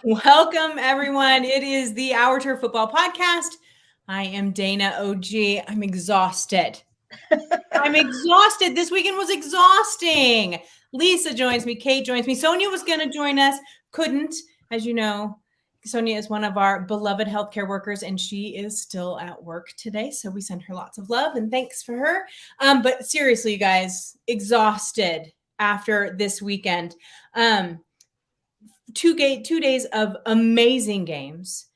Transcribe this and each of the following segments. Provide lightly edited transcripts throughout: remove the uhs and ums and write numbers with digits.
Welcome, everyone. It is the Our Turf Football Podcast. I am Dana OG. I'm exhausted. This weekend was exhausting. Lisa joins me. Kate joins me. Sonia was going to join us. Couldn't. As you know, Sonia is one of our beloved healthcare workers, and she is still at work today. So we send her lots of love and thanks for her. But seriously, you guys, exhausted after this weekend. 2 days of amazing games.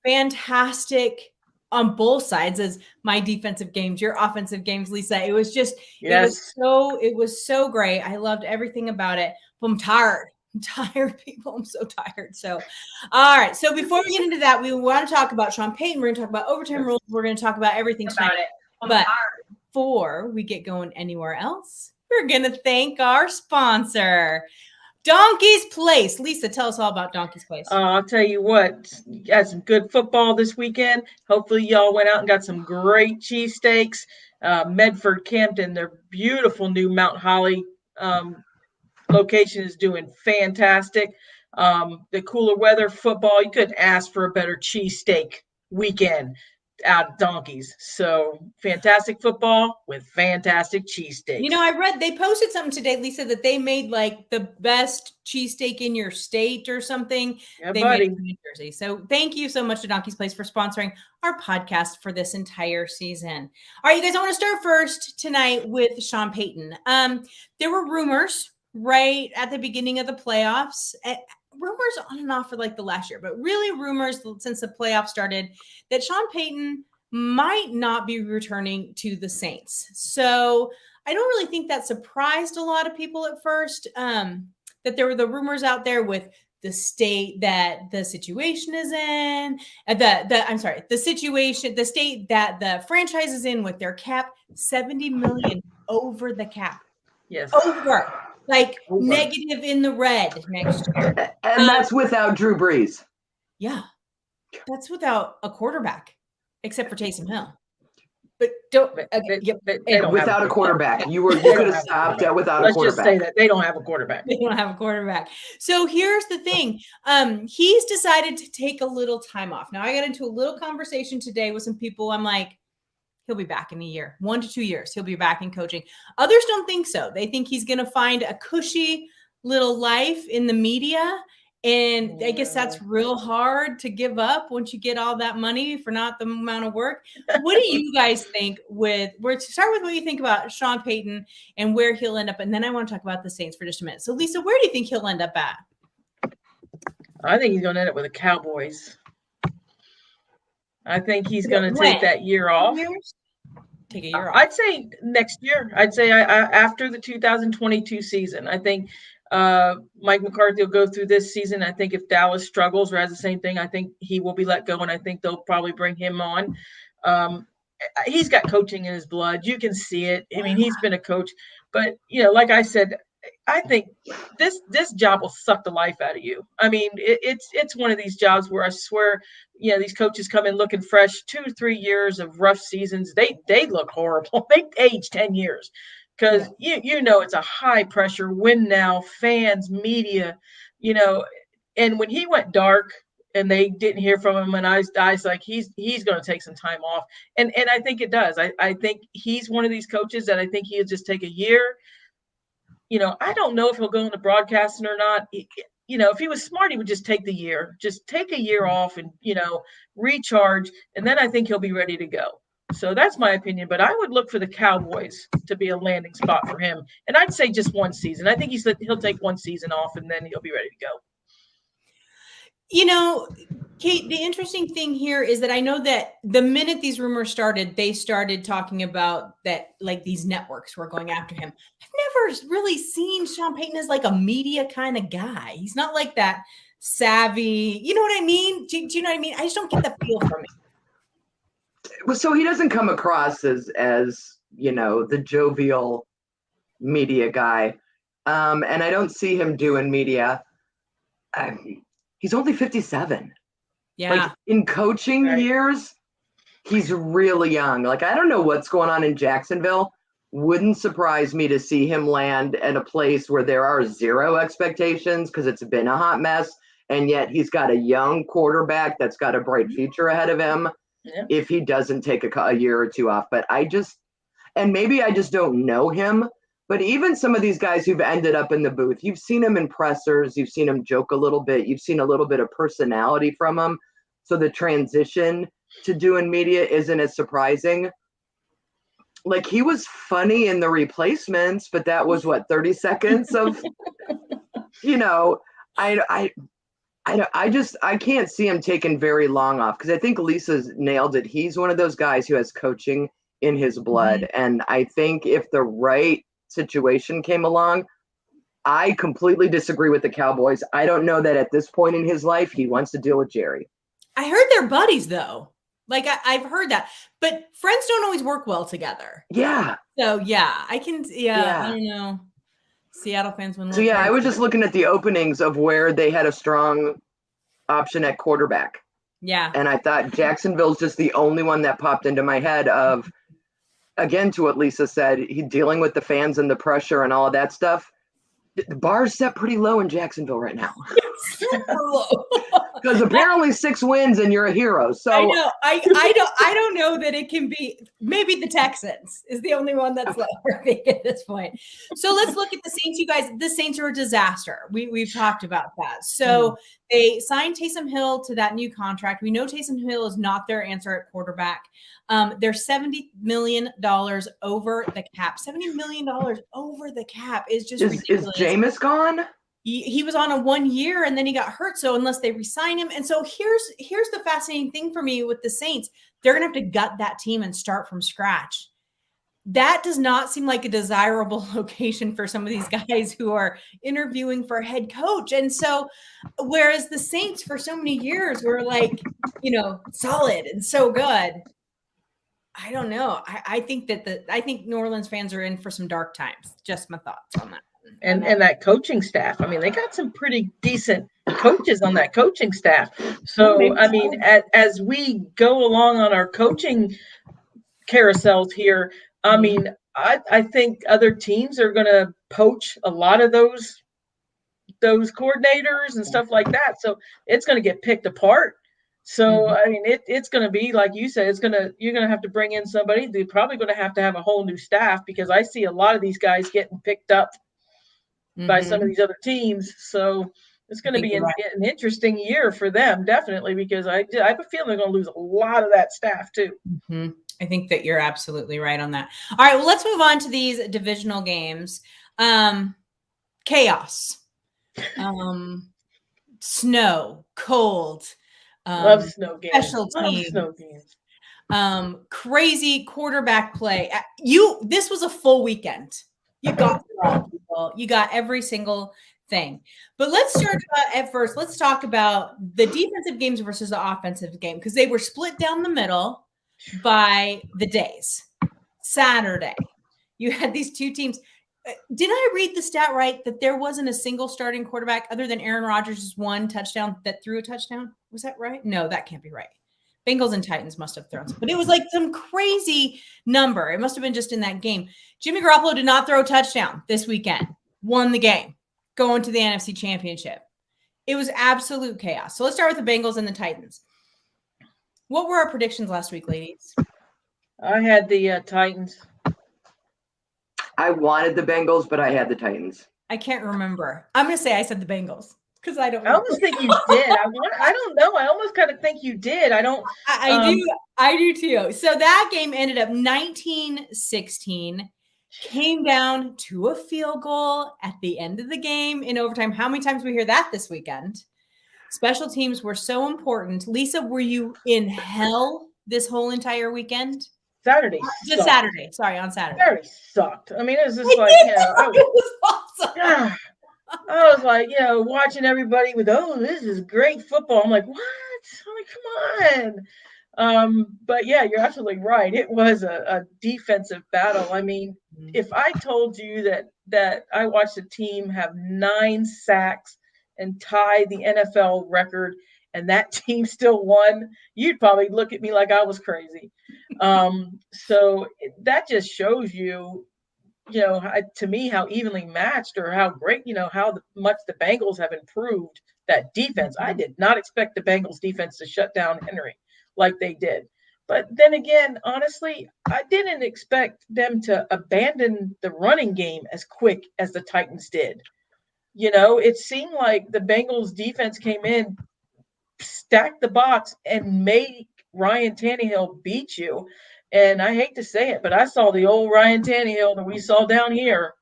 Fantastic on both sides as my defensive games, your offensive games, Lisa. It was just, it was so great. I loved everything about it. But I'm tired, people. I'm so tired. So, all right. So before we get into that, we want to talk about Sean Payton. We're going to talk about overtime rules. We're going to talk about everything tonight. But before we get going anywhere else, we're going to thank our sponsor, Donkey's Place. Lisa, tell us all about Donkey's Place. I'll tell you what, you got some good football this weekend. Hopefully y'all went out and got some great cheesesteaks. Medford, Campton, their beautiful new Mount Holly location is doing fantastic. The cooler weather football, you couldn't ask for a better cheesesteak weekend out of Donkeys. So fantastic football with fantastic cheesesteaks. You know, I read they posted something today, Lisa, that they made like the best cheesesteak in your state or something. Yeah, they buddy. made it in New Jersey. So thank you so much to Donkey's Place for sponsoring our podcast for this entire season. All right, you guys, I want to start first tonight with Sean Payton. There were rumors right at the beginning of the playoffs. Rumors on and off for like the last year, but really rumors since the playoffs started that Sean Payton might not be returning to the Saints. So I don't really think that surprised a lot of people at first, that there were the rumors out there with the state that the situation is in, the state that the franchise is in with their cap, $70 million over the cap. Yes. Over. Negative in the red next year. And that's without Drew Brees. Yeah. That's without a quarterback, except for Taysom Hill. But without a quarterback. You could have stopped without a quarterback. Let's just say that they don't have a quarterback. They don't have a quarterback. So here's the thing. He's decided to take a little time off. Now, I got into a little conversation today with some people. I'm like, he'll be back in a year, 1 to 2 years. He'll be back in coaching. Others don't think so. They think he's going to find a cushy little life in the media. And I guess that's real hard to give up once you get all that money for not the amount of work. What do you guys think start with what you think about Sean Payton and where he'll end up. And then I want to talk about the Saints for just a minute. So Lisa, where do you think he'll end up at? I think he's going to end up with the Cowboys. I think he's going to take that year off. Take a year off. I'd say next year. I'd say after the 2022 season. I think Mike McCarthy will go through this season. I think if Dallas struggles or has the same thing, I think he will be let go, and I think they'll probably bring him on. He's got coaching in his blood. You can see it. I mean, he's been a coach. But, like I said, I think this job will suck the life out of you. I mean, it's one of these jobs where I swear, these coaches come in looking fresh. 2 or 3 years of rough seasons, they look horrible. They age 10 years because it's a high pressure win now, fans, media, and when he went dark and they didn't hear from him, and I was like, he's going to take some time off, and I think it does. I think he's one of these coaches that I think he'll just take a year. I don't know if he'll go into broadcasting or not. If he was smart, he would just take the year. Just take a year off and, recharge. And then I think he'll be ready to go. So that's my opinion. But I would look for the Cowboys to be a landing spot for him. And I'd say just 1 season. I think he'll take 1 season off and then he'll be ready to go. Kate, the interesting thing here is that I know that the minute these rumors started, they started talking about that, like these networks were going after him. I've never really seen Sean Payton as like a media kind of guy. He's not like that savvy. You know what I mean? Do you know what I mean? I just don't get the feel from him. So he doesn't come across as the jovial media guy. And I don't see him doing media. He's only 57. Yeah. Like in coaching years, he's really young. Like, I don't know what's going on in Jacksonville. Wouldn't surprise me to see him land at a place where there are zero expectations because it's been a hot mess And yet he's got a young quarterback that's got a bright future ahead of him if he doesn't take a year or two off. But and maybe I just don't know him, but even some of these guys who've ended up in the booth, you've seen him in pressers, you've seen him joke a little bit, you've seen a little bit of personality from him. So the transition to doing media isn't as surprising. Like, he was funny in The Replacements, but that was 30 seconds of, I can't see him taking very long off, because I think Lisa's nailed it. He's one of those guys who has coaching in his blood. And I think if the right situation came along, I completely disagree with the Cowboys. I don't know that at this point in his life he wants to deal with Jerry. I heard they're buddies, though. Like, I've heard that. But friends don't always work well together. Yeah. So, yeah, I don't know. Seattle fans wouldn't. So, I was just looking at the openings of where they had a strong option at quarterback. Yeah. And I thought Jacksonville's just the only one that popped into my head of, again, to what Lisa said, he dealing with the fans and the pressure and all of that stuff. The bar's set pretty low in Jacksonville right now. Super low. Because apparently 6 wins and you're a hero. So I know. I don't know that it can be. Maybe the Texans is the only one that's lower at this point. So let's look at the Saints, you guys. The Saints are a disaster. We've talked about that. So they signed Taysom Hill to that new contract. We know Taysom Hill is not their answer at quarterback. They're $70 million over the cap. $70 million over the cap is just ridiculous. Is Jameis gone? He was on a 1 year and then he got hurt. So unless they resign him. And so here's the fascinating thing for me with the Saints. They're going to have to gut that team and start from scratch. That does not seem like a desirable location for some of these guys who are interviewing for head coach. And so, whereas the Saints for so many years were like, solid and so good. I don't know. I think I think New Orleans fans are in for some dark times. Just my thoughts on that. And that coaching staff. I mean, they got some pretty decent coaches on that coaching staff. So, I mean, as we go along on our coaching carousels here, I mean, I think other teams are going to poach a lot of those coordinators and stuff like that. So it's going to get picked apart. So, I mean, it's going to be, like you said, you're going to have to bring in somebody. They're probably going to have a whole new staff, because I see a lot of these guys getting picked up by some of these other teams. So it's going to be an interesting year for them, definitely, because I have a feeling they're going to lose a lot of that staff too. I think that you're absolutely right on that. All right, well, let's move on to these divisional games. Chaos, snow, cold, love snow games. Special teams. Love snow games. Crazy quarterback play. This was a full weekend. You got it all, people. You got every single thing. But let's start at first. Let's talk about the defensive games versus the offensive game, because they were split down the middle by the days. Saturday, you had these two teams. Did I read the stat right that there wasn't a single starting quarterback other than Aaron Rodgers' one touchdown that threw a touchdown? Was that right? No, that can't be right. Bengals and Titans must have thrown some, but it was like some crazy number. It must have been just in that game. Jimmy Garoppolo did not throw a touchdown this weekend. Won the game. Going to the NFC Championship. It was absolute chaos. So let's start with the Bengals and the Titans. What were our predictions last week, ladies? I had the Titans. I wanted the Bengals, but I had the Titans. I can't remember. I'm going to say I said the Bengals. Because I almost think you did. I don't know. I almost kind of think you did. I don't. I do too. So that game ended up 19-16. Came down to a field goal at the end of the game in overtime. How many times we hear that this weekend? Special teams were so important. Lisa, were you in hell this whole entire weekend? Saturday. Just sucked. Saturday. Sorry, on Saturday. Saturday sucked. I mean, it was just like, it was awesome. I was like, watching everybody with, this is great football. I'm like, what? I'm like, come on. But yeah, you're absolutely right. It was a defensive battle. I mean, if I told you that I watched a team have 9 sacks and tie the NFL record, and that team still won, you'd probably look at me like I was crazy. So that just shows you to me, how evenly matched or how great, how much the Bengals have improved that defense. I did not expect the Bengals defense to shut down Henry like they did. But then again, honestly, I didn't expect them to abandon the running game as quick as the Titans did. It seemed like the Bengals defense came in, stacked the box, and made Ryan Tannehill beat you. And I hate to say it, but I saw the old Ryan Tannehill that we saw down here.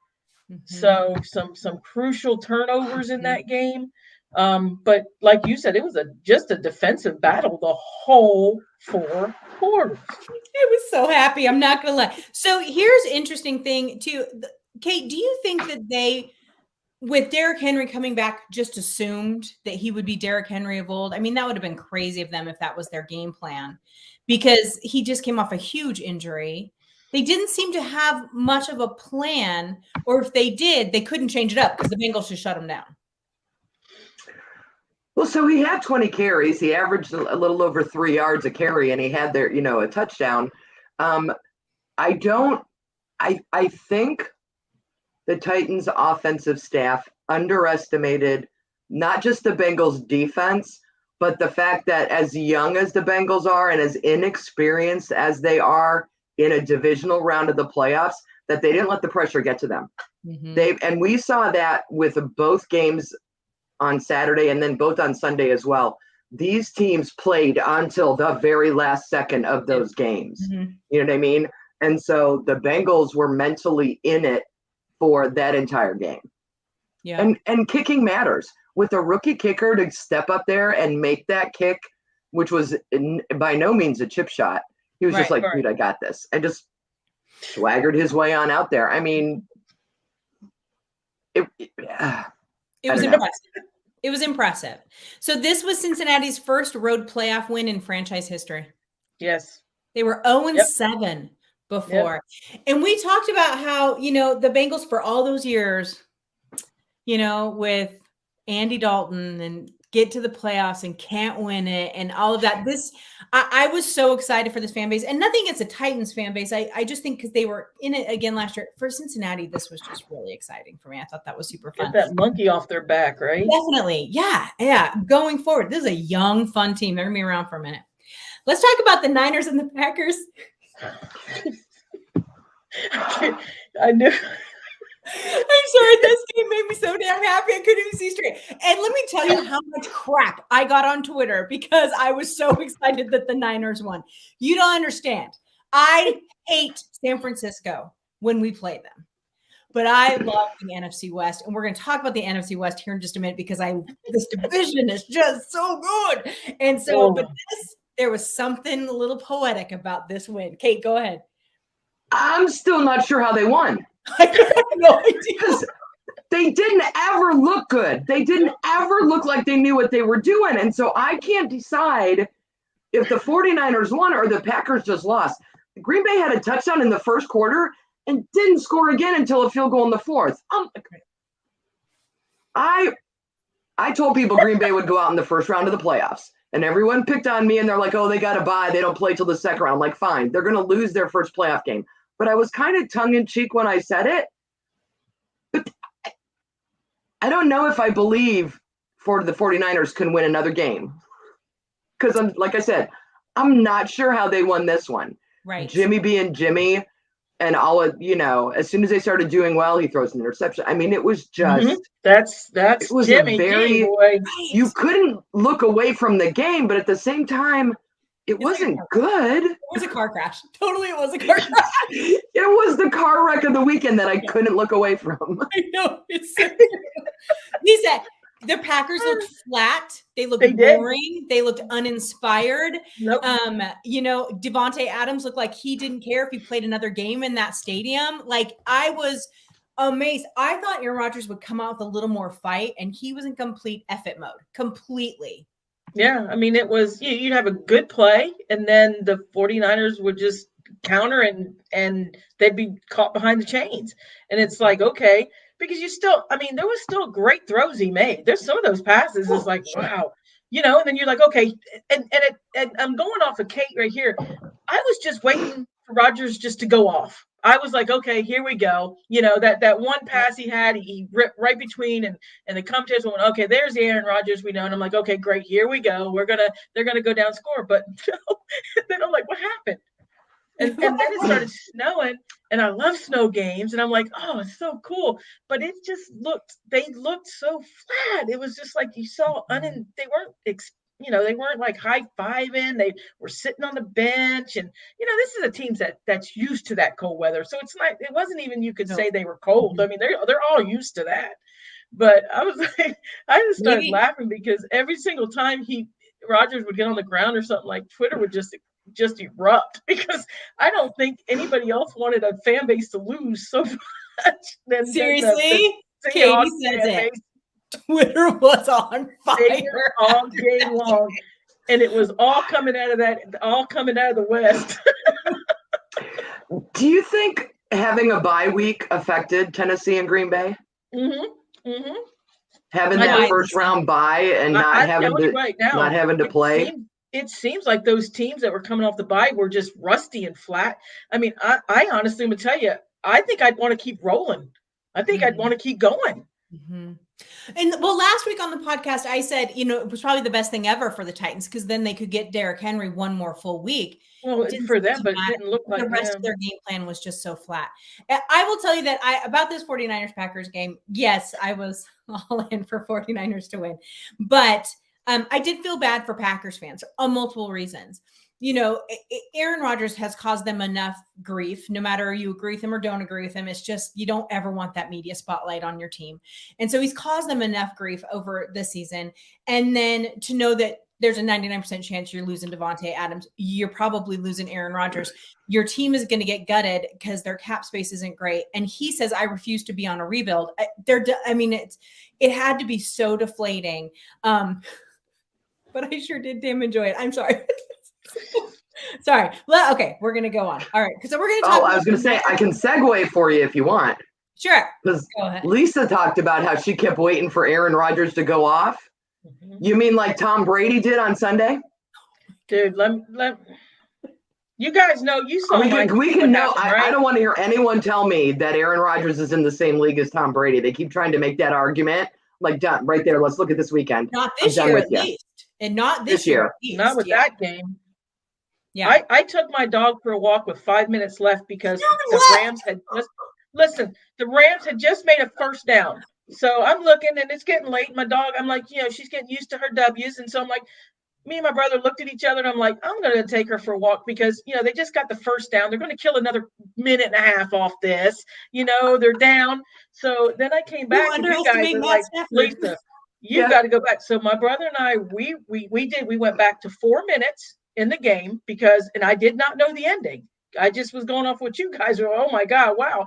So some crucial turnovers in that game. But like you said, it was just a defensive battle the whole 4 quarters. I was so happy. I'm not going to lie. So here's interesting thing too. Kate, do you think that they, with Derrick Henry coming back, just assumed that he would be Derrick Henry of old? I mean, that would have been crazy of them if that was their game plan, because he just came off a huge injury. They didn't seem to have much of a plan, or if they did, they couldn't change it up because the Bengals just shut him down. Well, so he had 20 carries. He averaged a little over 3 yards a carry, and he had a touchdown. I think the Titans offensive staff underestimated not just the Bengals defense, but the fact that as young as the Bengals are and as inexperienced as they are in a divisional round of the playoffs, that they didn't let the pressure get to them. And we saw that with both games on Saturday and then both on Sunday as well. These teams played until the very last second of those games. You know what I mean? And so the Bengals were mentally in it for that entire game. Yeah. And kicking matters. With a rookie kicker to step up there and make that kick, which was by no means a chip shot. He was just like, dude, I got this. And just swaggered his way on out there. I mean, it was impressive. It was impressive. So this was Cincinnati's first road playoff win in franchise history. Yes. They were 0-7 before. Yep. And we talked about how, the Bengals for all those years, with Andy Dalton and get to the playoffs and can't win it and all of that. I was so excited for this fan base, and nothing against the Titans fan base. I just think because they were in it again last year. For Cincinnati, this was just really exciting for me. I thought that was super fun. Get that monkey off their back, right? Definitely. Yeah. Going forward, this is a young, fun team. They're going to be around for a minute. Let's talk about the Niners and the Packers. I knew. I'm sorry, this game made me so damn happy I couldn't even see straight. And let me tell you how much crap I got on Twitter because I was so excited that the Niners won. You don't understand. I hate San Francisco when we play them. But I love the NFC West, and we're going to talk about the NFC West here in just a minute because this division is just so good. And so, there was something a little poetic about this win. Kate, go ahead. I'm still not sure how they won. I have no idea. They didn't ever look good. They didn't ever look like they knew what they were doing. And so I can't decide if the 49ers won or the Packers just lost. Green Bay had a touchdown in the first quarter and didn't score again until a field goal in the fourth. I told people Green Bay would go out in the first round of the playoffs. And everyone picked on me, and they're like, oh, they got to bye. They don't play till the second round. I'm like, fine. They're going to lose their first playoff game. But I was kind of tongue-in-cheek when I said it. But I don't know if I believe the 49ers can win another game. Because, like I said, I'm not sure how they won this one. Right. Jimmy being Jimmy, and as soon as they started doing well, he throws an interception. I mean, it was just that's it was Jimmy a very G, boy. You couldn't look away from the game, but at the same time, it wasn't good. It was a car crash. Totally, it was a car crash. It was the car wreck of the weekend that I couldn't look away from. I know. It's so he said the Packers looked flat. They looked boring. They looked uninspired. Nope. Devontae Adams looked like he didn't care if he played another game in that stadium. Like, I was amazed. I thought Aaron Rodgers would come out with a little more fight, and he was in complete F-it mode. Completely. Yeah, I mean, it was you'd have a good play, and then the 49ers would just counter, and they'd be caught behind the chains. And it's like, okay, because there was still great throws he made. There's some of those passes is like, wow, and then you're like, okay, and I'm going off of Kate right here. I was just waiting for Rodgers just to go off. I was like, okay, here we go. That one pass he had, he ripped right between, and the commentators went, okay, there's the Aaron Rodgers we know. And I'm like, okay, great, here we go. They're gonna go down score. But no, then I'm like, what happened? And then it started snowing, and I love snow games, and I'm like, oh, it's so cool. But it just they looked so flat. It was just like you saw, they weren't like high-fiving. They were sitting on the bench, and this is a team that's used to that cold weather. So it wasn't even you could say they were cold. I mean, they're all used to that. But I was like, I just started laughing because every single time Rodgers would get on the ground or something, like Twitter would just erupt, because I don't think anybody else wanted a fan base to lose so much. Seriously, Katie says it. Twitter was on fire all game long, and it was all coming out of the West. Do you think having a bye week affected Tennessee and Green Bay? Mm-hmm. Mm-hmm. Having that first round bye and not having to play. It seems like those teams that were coming off the bye were just rusty and flat. I mean, I honestly would tell you, I think I'd want to keep rolling. I think I'd want to keep going. Mm-hmm. And last week on the podcast, I said, it was probably the best thing ever for the Titans, because then they could get Derrick Henry one more full week. Well, for them, but it didn't look like the rest of their game plan was just so flat. I will tell you that about this 49ers-Packers game, yes, I was all in for 49ers to win. But I did feel bad for Packers fans on multiple reasons. Aaron Rodgers has caused them enough grief, no matter you agree with him or don't agree with him. It's just, you don't ever want that media spotlight on your team. And so he's caused them enough grief over the season. And then to know that there's a 99% chance you're losing Devontae Adams, you're probably losing Aaron Rodgers. Your team is going to get gutted because their cap space isn't great. And he says, I refuse to be on a rebuild. It had to be so deflating. But I sure did damn enjoy it. I'm sorry. Sorry. Well, okay, we're gonna go on. All right, because we're gonna talk. I was gonna say I can segue for you if you want. Sure. Because Lisa talked about how she kept waiting for Aaron Rodgers to go off. Mm-hmm. You mean like Tom Brady did on Sunday? Dude, you guys know you saw. We can know. Right? I don't want to hear anyone tell me that Aaron Rodgers is in the same league as Tom Brady. They keep trying to make that argument. Like, done right there. Let's look at this weekend. Not this year, at least. And not this year. Not with that game. Yeah. I took my dog for a walk with 5 minutes left because the Rams had just made a first down. So I'm looking, and it's getting late. My dog, I'm like, she's getting used to her W's. And so I'm like, me and my brother looked at each other, and I'm like, I'm going to take her for a walk because, they just got the first down. They're going to kill another minute and a half off this. They're down. So then I came back, and you guys were like, Lisa, you got to go back. So my brother and I, we went back to 4 minutes in the game and I did not know the ending. I just was going off what you guys were. Oh my God. Wow.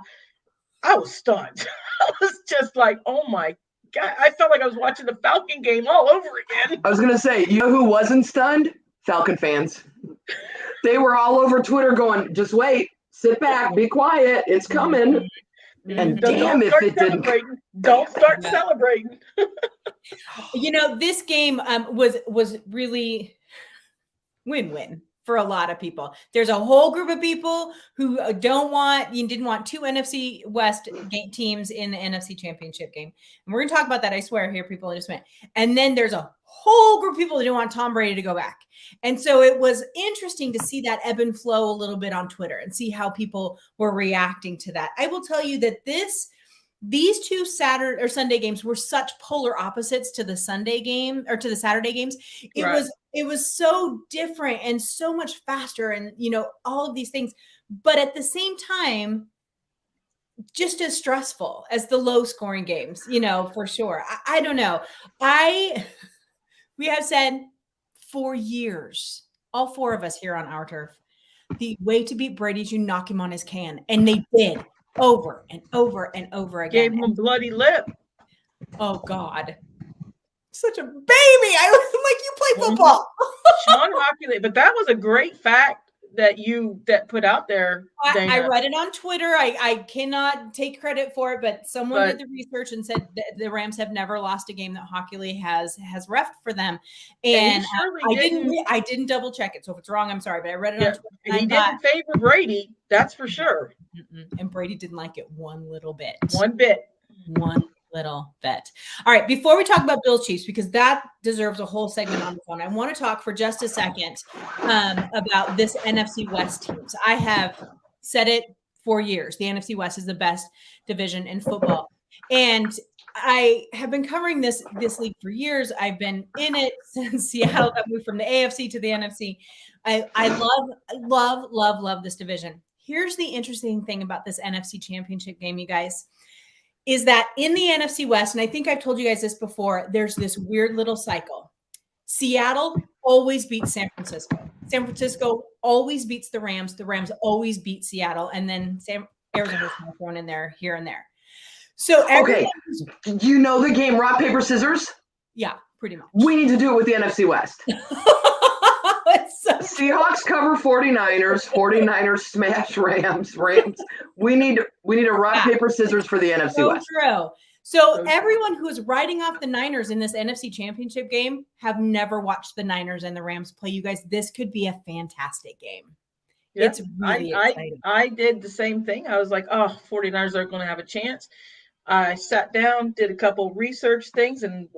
I was stunned. I was just like, oh my God. I felt like I was watching the Falcon game all over again. I was going to say, you know who wasn't stunned? Falcon fans. They were all over Twitter going, just wait, sit back, be quiet. It's coming. And damn if it didn't. Don't start celebrating. This game was really win-win for a lot of people. There's a whole group of people who didn't want two NFC West teams in the NFC Championship game. And we're going to talk about that, I swear, here, people, in just a minute. And then there's a whole group of people who didn't want Tom Brady to go back. And so it was interesting to see that ebb and flow a little bit on Twitter and see how people were reacting to that. I will tell you that these two Saturday or Sunday games were such polar opposites to the Sunday game or to the Saturday games. It was so different and so much faster and, all of these things. But at the same time, just as stressful as the low scoring games, for sure. I don't know. We have said for years, all four of us here on Our Turf, the way to beat Brady is you knock him on his can. And they did. Over and over and over again. Gave him a bloody lip. Oh God. Such a baby. I was like, you play football. Sean Hockley, but that was a great fact that put out there. I read it on Twitter. I cannot take credit for it, but someone did the research and said that the Rams have never lost a game that Hockley has refed for them. And I didn't double check it. So if it's wrong, I'm sorry, but I read it on Twitter. He didn't favor Brady. That's for sure. And Brady didn't like it one little bit. One bit. One little bit. All right. Before we talk about Bills Chiefs, because that deserves a whole segment on its own, I want to talk for just a second about this NFC West teams. I have said it for years. The NFC West is the best division in football. And I have been covering this league for years. I've been in it since Seattle got moved from the AFC to the NFC. I love this division. Here's the interesting thing about this NFC Championship game, you guys, is that in the NFC West, and I think I've told you guys this before, there's this weird little cycle. Seattle always beats San Francisco. San Francisco always beats the Rams. The Rams always beat Seattle. And then Arizona's thrown in there here and there. So okay, you know the game rock, paper, scissors? Yeah, pretty much. We need to do it with the NFC West. Seahawks cover 49ers. 49ers smash Rams. We need a rock, paper, scissors for the NFC West. True. So everyone who is writing off the Niners in this NFC Championship game have never watched the Niners and the Rams play. You guys, this could be a fantastic game. Yeah, it's really exciting. I did the same thing. I was like, 49ers aren't going to have a chance. I sat down, did a couple research things, and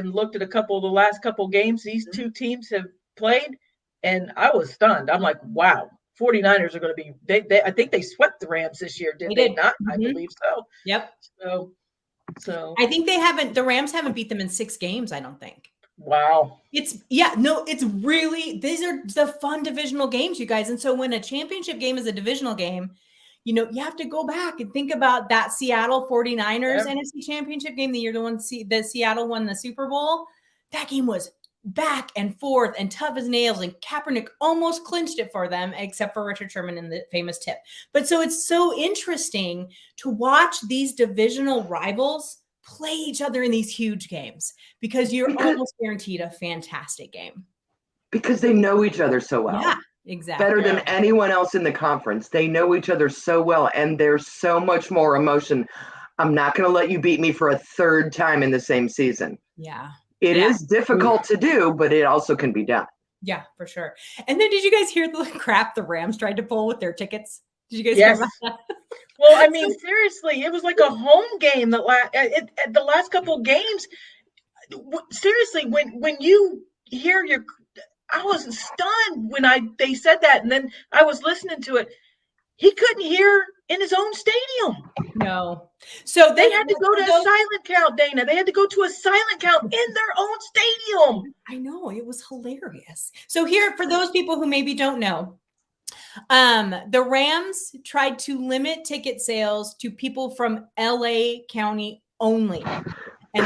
looked at a couple of the last couple games these two teams have played, and I was stunned. I'm like, wow, 49ers are going to be they I think they swept the Rams this year, did they not? I believe so. Yep. So I think the Rams haven't beat them in 6 games, I don't think. Wow. It's really, these are the fun divisional games, you guys. And so when a championship game is a divisional game, you have to go back and think about that Seattle 49ers NFC Championship game, the year the Seattle won the Super Bowl. That game was back and forth and tough as nails, and Kaepernick almost clinched it for them, except for Richard Sherman in the famous tip. But so it's so interesting to watch these divisional rivals play each other in these huge games because you're almost guaranteed a fantastic game. Because they know each other so well. Yeah. Exactly. Better than anyone else in the conference. They know each other so well, and there's so much more emotion. I'm not going to let you beat me for a third time in the same season. Yeah. It is difficult to do, but it also can be done. Yeah, for sure. And then did you guys hear the crap the Rams tried to pull with their tickets? Did you guys hear about that? Well, I mean, seriously, it was like a home game the last couple of games. Seriously, when you hear I was stunned when they said that, and then I was listening to it. He couldn't hear in his own stadium. No. So they had to go to a silent count, Dana. They had to go to a silent count in their own stadium. I know. It was hilarious. So here, for those people who maybe don't know, the Rams tried to limit ticket sales to people from LA County only. And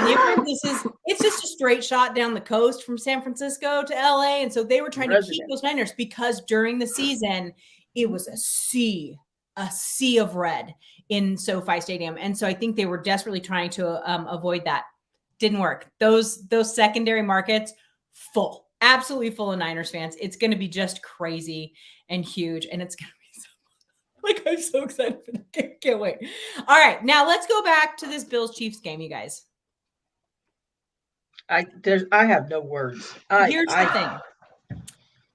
it's just a straight shot down the coast from San Francisco to LA. And so they were trying to keep those Niners because during the season, it was a sea of red in SoFi Stadium. And so I think they were desperately trying to avoid that. Didn't work. Those secondary markets, absolutely full of Niners fans. It's going to be just crazy and huge. And it's going to be I'm so excited for that. Can't wait. All right. Now let's go back to this Bills Chiefs game, you guys. I have no words. Here's the thing.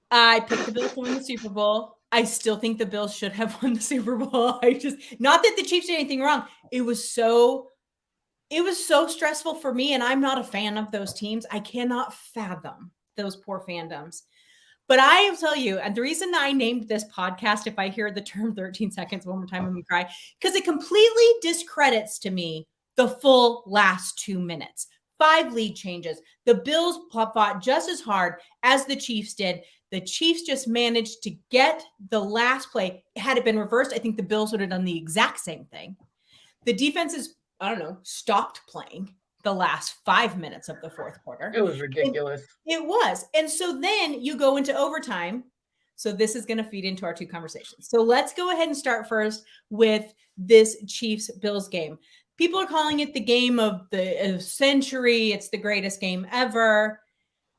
I picked the Bills to win the Super Bowl. I still think the Bills should have won the Super Bowl. Not that the Chiefs did anything wrong. It was so stressful for me, and I'm not a fan of those teams. I cannot fathom those poor fandoms. But I will tell you, and the reason I named this podcast, if I hear the term 13 seconds one more time, I'm going to cry, because it completely discredits to me the full last 2 minutes. 5 lead changes. The Bills fought just as hard as the Chiefs did. The Chiefs just managed to get the last play. Had it been reversed, I think the Bills would have done the exact same thing. The defenses, stopped playing the last 5 minutes of the fourth quarter. It was ridiculous. It was. And so then you go into overtime. So this is going to feed into our 2 conversations. So let's go ahead and start first with this Chiefs-Bills game. People are calling it the game of the century. It's the greatest game ever.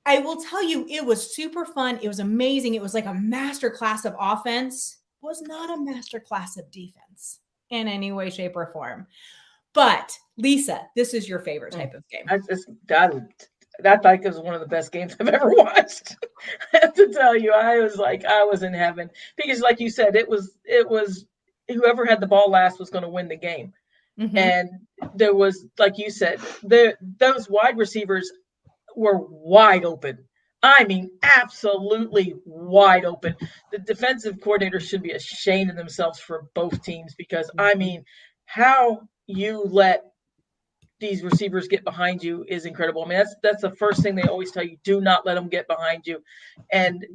I will tell you, it was super fun. It was amazing. It was like a master class of offense. It was not a master class of defense in any way, shape, or form. But Lisa, this is your favorite type of game. That like was one of the best games I've ever watched. I have to tell you, I was in heaven because, like you said, it was whoever had the ball last was going to win the game. Mhm. And there was, like you said, those wide receivers were wide open. I mean, absolutely wide open. The defensive coordinators should be ashamed of themselves for both teams because, I mean, how you let these receivers get behind you is incredible. I mean, that's the first thing they always tell you. Do not let them get behind you. And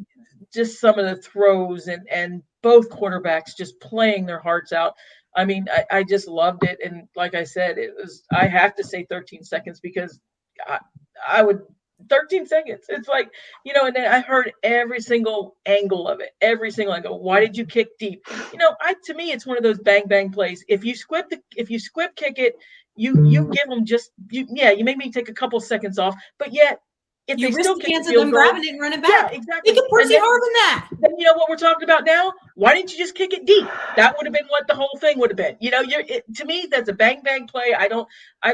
just some of the throws and both quarterbacks just playing their hearts out. I mean, I just loved it. And like I said, I have to say 13 seconds because I would 13 seconds. It's like, and then I heard every single angle of it, every single angle. Why did you kick deep? To me, it's one of those bang, bang plays. If you squib kick it, you give them you maybe take a couple seconds off, but yet if you they risk still the kick chance the of them field goal, grabbing it and running back. Yeah, exactly. They could proceed harder than that. Then you know what we're talking about now? Why didn't you just kick it deep? That would have been what the whole thing would have been. To me, that's a bang bang play. I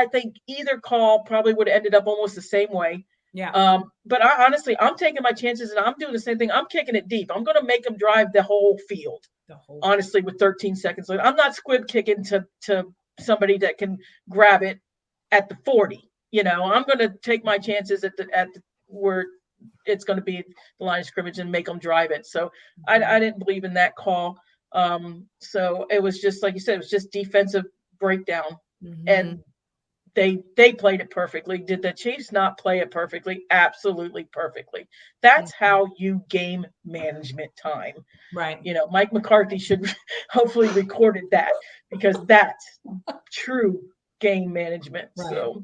think either call probably would have ended up almost the same way. Yeah. But I'm taking my chances and I'm doing the same thing. I'm kicking it deep. I'm going to make them drive the whole field. Honestly, with 13 seconds left, I'm not squib kicking to somebody that can grab it at the 40. I'm going to take my chances at the where it's going to be the line of scrimmage and make them drive it. So I didn't believe in that call. So it was just, like you said, it was just defensive breakdown. Mm-hmm. And they played it perfectly. Did the Chiefs not play it perfectly? Absolutely perfectly. That's how you game management time. Right. Mike McCarthy should hopefully recorded that because that's true game management. Right. So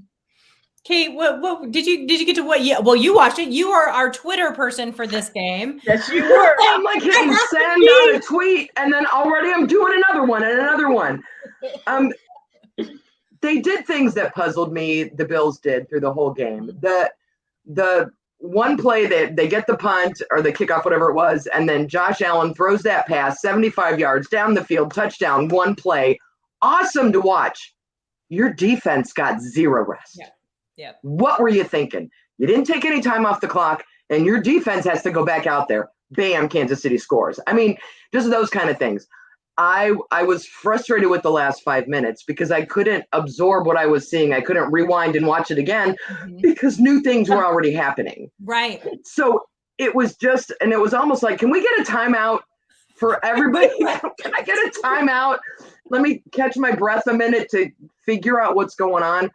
Kate, what did you get to what? Yeah, well, you watched it. You are our Twitter person for this game. Yes, you were. I'm like hitting send on a tweet, and then already I'm doing another one and another one. They did things that puzzled me. The Bills did through the whole game. The one play that they get the punt or the kickoff, whatever it was, and then Josh Allen throws that pass 75 yards down the field, touchdown, one play. Awesome to watch. Your defense got zero rest. Yeah. Yep. What were you thinking? You didn't take any time off the clock, and your defense has to go back out there. Bam, Kansas City scores. I mean, just those kind of things. I was frustrated with the last 5 minutes because I couldn't absorb what I was seeing. I couldn't rewind and watch it again because new things were already happening. Right. So it was almost like, can we get a timeout for everybody? Can I get a timeout? Let me catch my breath a minute to figure out what's going on.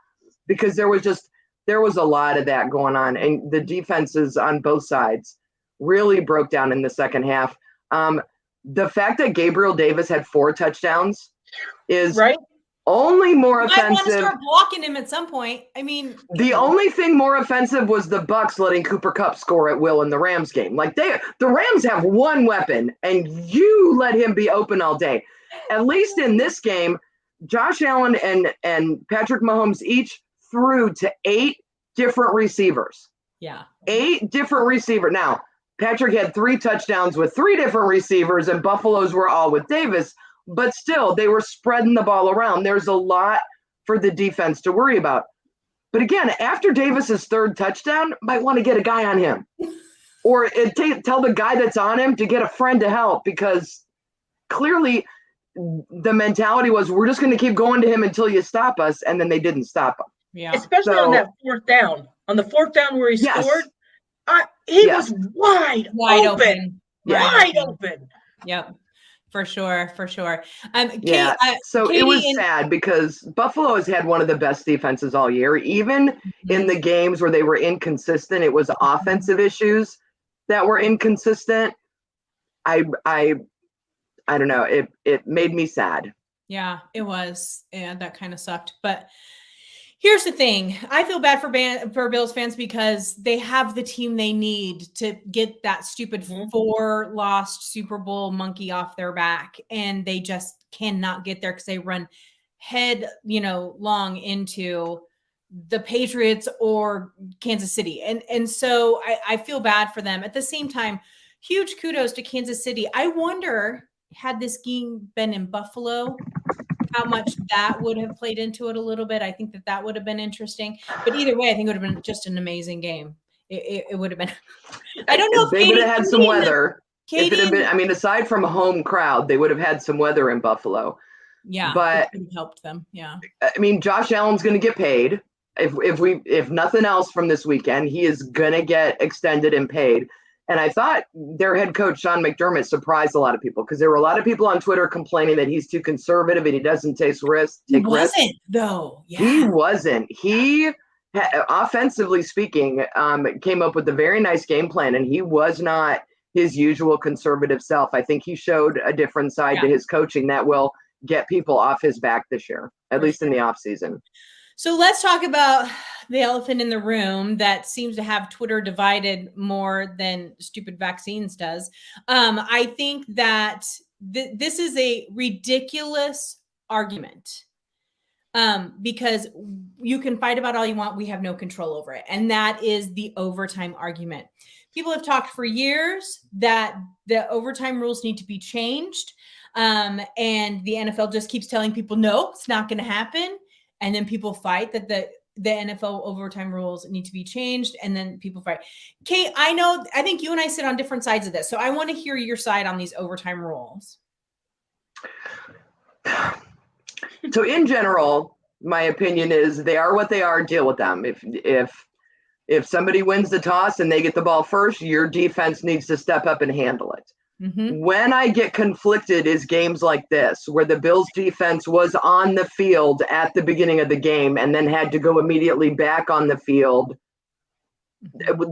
Because there was a lot of that going on, and the defenses on both sides really broke down in the second half. The fact that Gabriel Davis had 4 touchdowns is only more offensive. I want to start blocking him at some point. I mean, the only thing more offensive was the Bucs letting Cooper Kupp score at will in the Rams game. Like the Rams have one weapon, and you let him be open all day. At least in this game, Josh Allen and Patrick Mahomes each threw to 8 different receivers. Yeah. 8 different receivers. Now, Patrick had 3 touchdowns with 3 different receivers, and Buffalo's were all with Davis, but still, they were spreading the ball around. There's a lot for the defense to worry about. But again, after Davis's 3rd touchdown, might want to get a guy on him. Or tell the guy that's on him to get a friend to help, because clearly the mentality was, we're just going to keep going to him until you stop us, and then they didn't stop him. Yeah. Especially on that 4th down. On the 4th down where he scored, he was wide open. Wide open. Yep. For sure. Kate, so Katie, it was sad because Buffalo has had one of the best defenses all year. Even in the games where they were inconsistent, it was offensive issues that were inconsistent. I don't know. It made me sad. Yeah, it was. Yeah, that kind of sucked. But here's the thing. I feel bad for Bills fans because they have the team they need to get that stupid 4 lost Super Bowl monkey off their back. And they just cannot get there because they run head, long into the Patriots or Kansas City. And so I feel bad for them. At the same time, huge kudos to Kansas City. I wonder, had this game been in Buffalo, how much that would have played into it a little bit. I think that would have been interesting. But either way, I think it would have been just an amazing game. It would have been. I don't know if they would have had some weather. Katie, if it had been, I mean, aside from a home crowd, they would have had some weather in Buffalo. yeah, but it helped them. Yeah. I mean, Josh Allen's going to get paid. If nothing else from this weekend, he is going to get extended and paid. And I thought their head coach, Sean McDermott, surprised a lot of people because there were a lot of people on Twitter complaining that he's too conservative and he doesn't take risks. He wasn't, though. Yeah. He wasn't. He, offensively speaking, came up with a very nice game plan, and he was not his usual conservative self. I think he showed a different side to his coaching that will get people off his back this year, at least in the offseason. So let's talk about the elephant in the room that seems to have Twitter divided more than stupid vaccines does. I think that this is a ridiculous argument because you can fight about all you want. We have no control over it. And that is the overtime argument. People have talked for years that the overtime rules need to be changed. And the NFL just keeps telling people, no, it's not going to happen. And then people fight that the NFL overtime rules need to be changed. And then people fight. Kate, I think you and I sit on different sides of this. So I want to hear your side on these overtime rules. So in general, my opinion is they are what they are. Deal with them. If somebody wins the toss and they get the ball first, your defense needs to step up and handle it. Mm-hmm. When I get conflicted is games like this, where the Bills defense was on the field at the beginning of the game and then had to go immediately back on the field.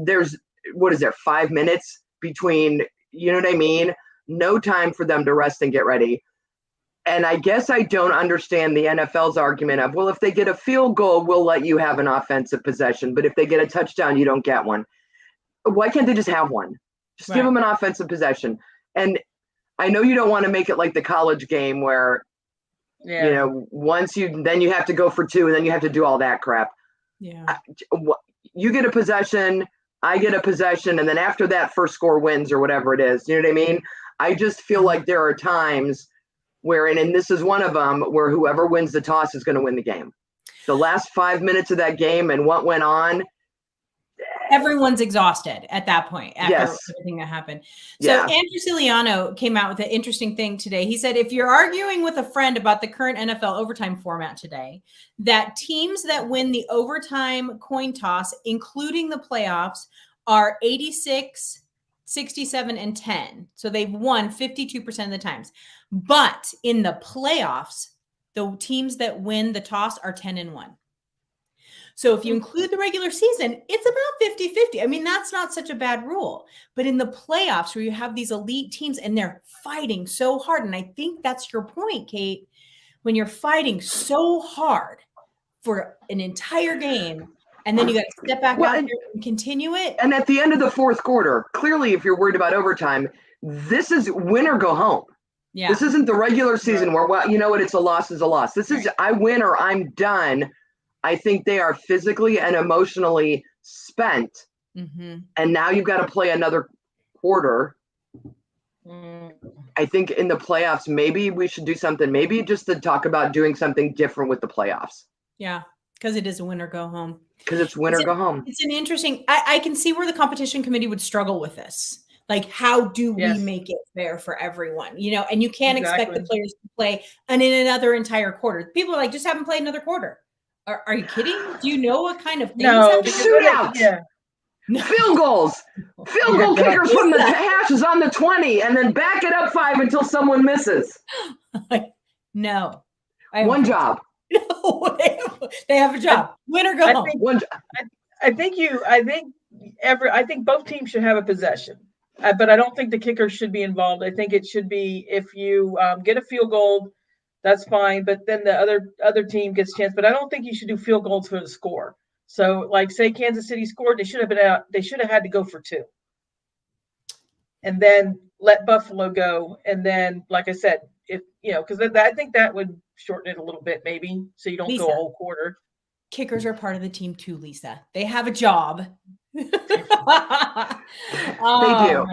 There's, 5 minutes between, you know what I mean? No time for them to rest and get ready. And I guess I don't understand the NFL's argument of, well, if they get a field goal, we'll let you have an offensive possession. But if they get a touchdown, you don't get one. Why can't they just have one? Just give them an offensive possession. And I know you don't want to make it like the college game where, once then you have to go for two and then you have to do all that crap. Yeah. You get a possession, I get a possession, and then after that first score wins or whatever it is. You know what I mean? I just feel like there are times where, and this is one of them, where whoever wins the toss is going to win the game. The last 5 minutes of that game and what went on, everyone's exhausted at that point after everything that happened. So Andrew Siciliano came out with an interesting thing today. He said, if you're arguing with a friend about the current NFL overtime format today, that teams that win the overtime coin toss, including the playoffs, are 86, 67, and 10. So they've won 52% of the times. But in the playoffs, the teams that win the toss are 10-1. So if you include the regular season, it's about 50-50. I mean, that's not such a bad rule. But in the playoffs where you have these elite teams and they're fighting so hard, and I think that's your point, Kate, when you're fighting so hard for an entire game, and then you got to step back out there and continue it. And at the end of the fourth quarter, clearly, if you're worried about overtime, this is win or go home. Yeah. This isn't the regular season where, well, you know what, it's a loss is a loss. This is I win or I'm done. I think they are physically and emotionally spent. Mm-hmm. And now you've got to play another quarter. I think in the playoffs, maybe we should do something, maybe just to talk about doing something different with the playoffs. Yeah, because it is a win or go home. Because it's win or go home. It's an interesting, I can see where the competition committee would struggle with this. Like, how do we make it fair for everyone? You know, and you can't expect the players to play in another entire quarter. People are like, just haven't played another quarter. Are you kidding? Do you know what kind of things? No, shootouts. Yeah. Field goals. Field goal kickers putting the hashes on the 20 and then back it up 5 until someone misses. No. One job. No, they have a job. Win or go home. I think both teams should have a possession. But I don't think the kicker should be involved. I think it should be if you get a field goal, that's fine. But then the other team gets a chance. But I don't think you should do field goals for the score. So, like, say Kansas City scored, they should have been out. They should have had to go for 2, and then let Buffalo go. And then, like I said, because I think that would shorten it a little bit, maybe, so you don't go a whole quarter. Kickers are part of the team too, Lisa. They have a job. They do. My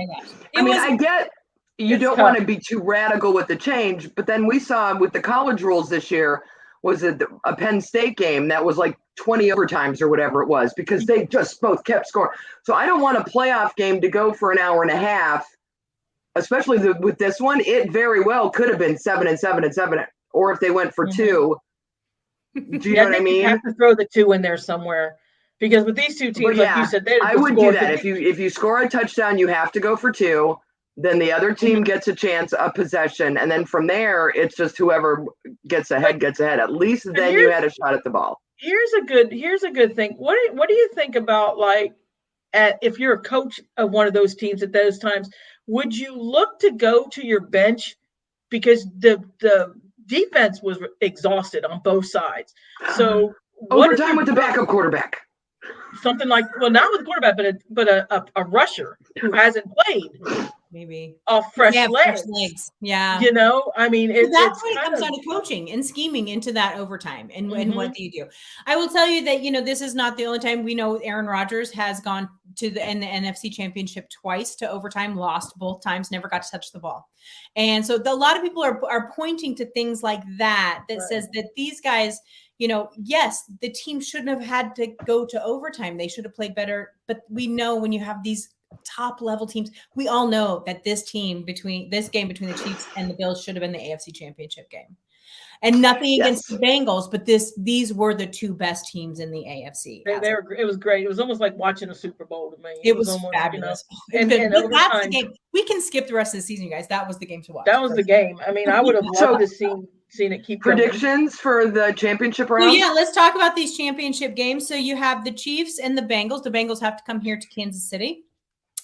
gosh. I get you don't want to be too radical with the change, but then we saw with the college rules this year, was it a Penn State game that was like 20 overtimes or whatever it was, because they just both kept scoring. So I don't want a playoff game to go for an hour and a half especially with this one, it very well could have been 7 and 7 and 7, or if they went for 2. Do you know what I mean? You have to throw the 2 in there somewhere, because with these two teams, like you said, I would do that. If you score a touchdown, you have to go for 2. Then the other team gets a chance, a possession, and then from there, it's just whoever gets ahead gets ahead. At least then you had a shot at the ball. Here's a good thing. What do you think about, like, if you're a coach of one of those teams at those times, would you look to go to your bench because the defense was exhausted on both sides? So overtime with the backup quarterback. Something like, well, not with a quarterback, but a rusher who hasn't played. Maybe off fresh legs. Yeah. You know, I mean, that's when it comes down to coaching and scheming into that overtime. And what do you do? I will tell you that, this is not the only time. We know Aaron Rodgers has gone to the NFC Championship twice to overtime, lost both times, never got to touch the ball. And so a lot of people are pointing to things like that says that these guys, yes, the team shouldn't have had to go to overtime. They should have played better. But we know when you have these top level teams, we all know that this game between the Chiefs and the Bills should have been the AFC Championship game. And nothing against the Bengals, but these were the 2 best teams in the AFC. It was great. It was almost like watching a Super Bowl to me. It was almost fabulous. And that's the game. We can skip the rest of the season, you guys. That was the game to watch. That was the game. I mean, I would have loved to seen it keep predictions for the championship round. So let's talk about these championship games. So you have the Chiefs and the Bengals. The Bengals have to come here to Kansas City.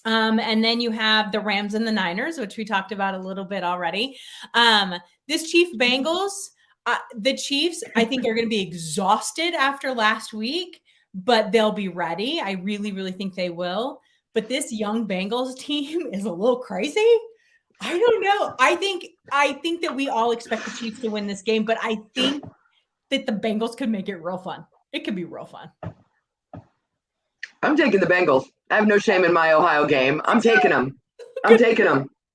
And then you have the Rams and the Niners, which we talked about a little bit already. This Bengals, the Chiefs, I think are going to be exhausted after last week, but they'll be ready. I really, really think they will. But this young Bengals team is a little crazy. I don't know. I think that we all expect the Chiefs to win this game, but I think that the Bengals could make it real fun. It could be real fun. I'm taking the Bengals. I have no shame in my Ohio game. I'm taking them.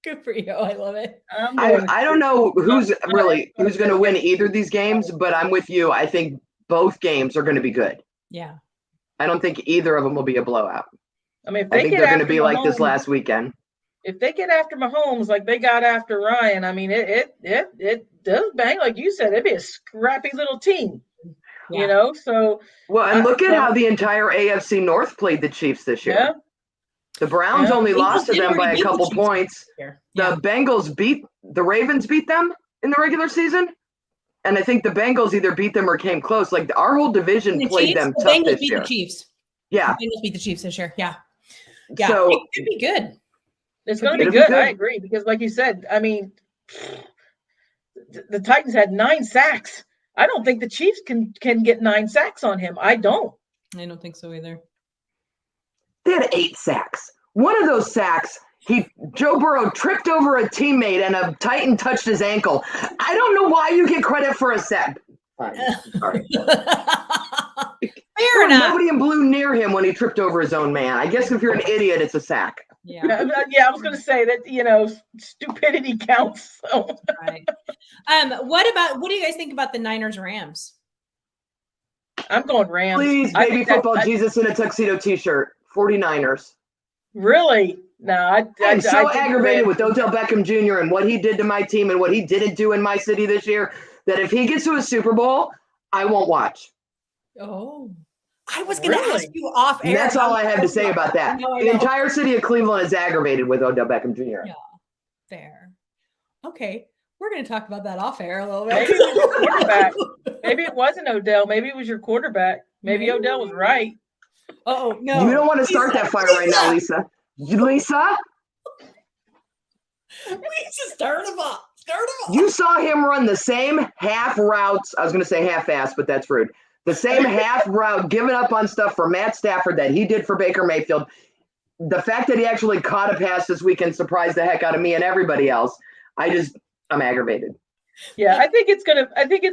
Good for you. I love it. I don't know who's going to win either of these games, but I'm with you. I think both games are going to be good. Yeah. I don't think either of them will be a blowout. I mean, I think they're going to be like this last weekend. If they get after Mahomes like they got after Ryan, I mean, it does bang, like you said. It'd be a scrappy little team. Yeah. So and look at how the entire AFC North played the Chiefs this year. Yeah. The Browns only lost to them by a couple points. Yeah. The Bengals the Ravens beat them in the regular season, and I think the Bengals either beat them or came close. Like our whole division played them tough Bengals this beat year. The Chiefs. Yeah, the Bengals beat the Chiefs this year. Yeah. So it could be good. It's going to be good. I agree, because like you said, I mean, the Titans had 9 sacks. I don't think the Chiefs can get 9 sacks on him. I don't think so either. They had 8 sacks. One of those sacks, Joe Burrow tripped over a teammate and a Titan touched his ankle. I don't know why you get credit for a sack. Fine. Sorry. Fair enough. Nobody in blue near him when he tripped over his own man. I guess if you're an idiot, it's a sack. Yeah. I was going to say that, stupidity counts. So. Right. What do you guys think about the Niners Rams? I'm going Rams. Please, baby football Jesus in a tuxedo t-shirt. 49ers. Really? No, I'm so aggravated with Odell Beckham Jr. and what he did to my team and what he didn't do in my city this year that if he gets to a Super Bowl, I won't watch. Oh. I was going to ask you off air. That's all I have to say about that. The entire city of Cleveland is aggravated with Odell Beckham Jr. Yeah, fair. Okay, we're going to talk about that off air a little bit. Maybe it was your quarterback. Maybe it wasn't Odell. Maybe it was your quarterback. Maybe Odell was right. Oh no! You don't want to start that fire right now, Lisa. Lisa, start him up. You saw him run the same half routes. I was going to say half-assed, but that's rude. The same half route, giving up on stuff for Matt Stafford that he did for Baker Mayfield. The fact that he actually caught a pass this weekend surprised the heck out of me and everybody else. I'm aggravated. Yeah, I think it's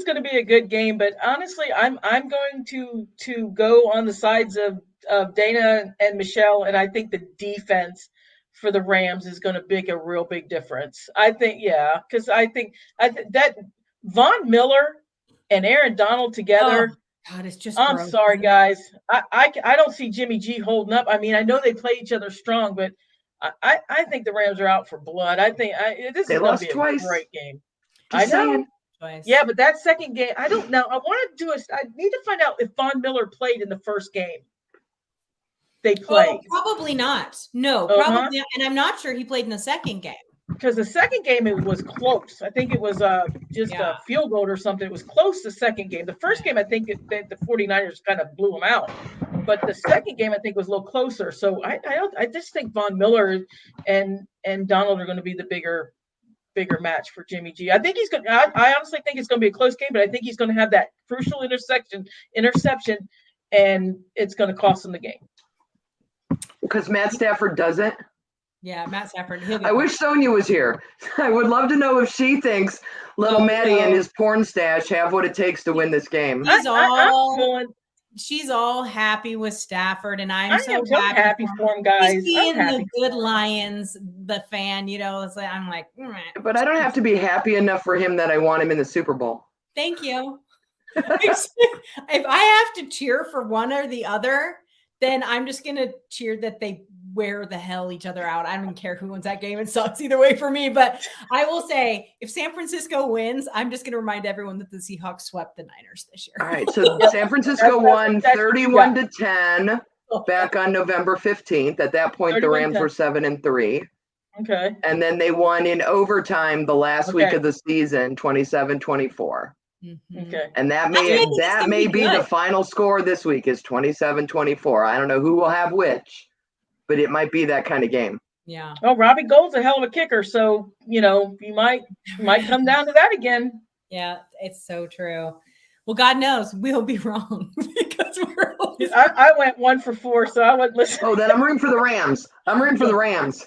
gonna be a good game, but honestly, I'm going to go on the sides of Dana and Michelle, and I think the defense for the Rams is going to make a real big difference. I think, because I think that Von Miller and Aaron Donald together. Oh. God, it's just. I'm gross. Sorry, guys. I don't see Jimmy G holding up. I mean, I know they play each other strong, but I think the Rams are out for blood. I think this They is going lost to be a twice. great game. Just I know. saying. Twice. Yeah, but that second game, I don't know. I want to I need to find out if Von Miller played in the first game. They played. Oh, probably not. No, Uh-huh. probably not. And I'm not sure he played in the second game. Because the second game, it was close. I think it was just a field goal or something. It was close the second game. The first game, I think the 49ers kind of blew them out. But the second game, I think, was a little closer. So I just think Von Miller and Donald are going to be the bigger match for Jimmy G. I think he's going. I honestly think it's going to be a close game, but I think he's going to have that crucial interception, and it's going to cost him the game. Because Matt Stafford doesn't. Yeah, Matt Stafford. I wish Sonia was here. I would love to know if she thinks little Matty and his porn stash have what it takes to win this game. She's all happy with Stafford, and I'm so happy for him, guys. He's seeing the good Lions, the fan, it's like, I'm like, But I don't have to be happy enough for him that I want him in the Super Bowl. Thank you. If I have to cheer for one or the other, then I'm just going to cheer that they wear the hell each other out. I don't care who wins that game. It sucks either way for me. But I will say, if San Francisco wins, I'm just going to remind everyone that the Seahawks swept the Niners this year. All right. So San Francisco won 31-10 back on November 15th. At that point, the Rams were 7-3. Okay. And then they won in overtime the last week of the season, 27-24. Mm-hmm. Okay. And that may be the final score this week is 27-24. I don't know who will have which, but it might be that kind of game. Yeah. Well, Robbie Gould's a hell of a kicker, so you might come down to that again. Yeah, it's so true. Well, God knows we'll be wrong because we're always. I went 1 for 4, so I wouldn't listen. Oh, then I'm rooting for the Rams.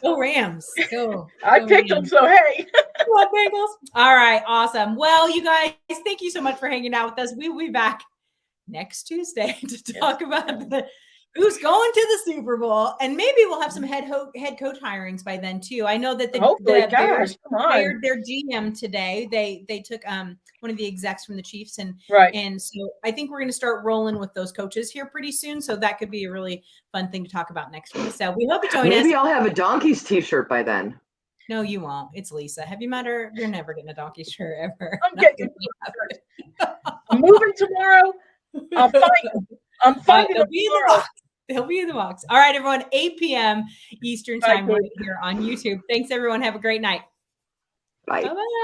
Go Rams. Go. I picked them, so hey. Come on, Bengals. All right, awesome. Well, you guys, thank you so much for hanging out with us. We will be back next Tuesday to talk about who's going to the Super Bowl, and maybe we'll have some head coach hirings by then too. I know that the Bears hired their GM today. They took one of the execs from the Chiefs, and so I think we're going to start rolling with those coaches here pretty soon. So that could be a really fun thing to talk about next week. So we hope you join us. Maybe I'll have a Donkeys t-shirt by then. No, you won't. It's Lisa. Have you met her? You're never getting a donkey shirt ever. I'm moving tomorrow. I'll find you. I'm finding them tomorrow. They'll be in the box. All right, everyone. 8 p.m. Eastern time here on YouTube. Thanks, everyone. Have a great night. Bye. Bye-bye.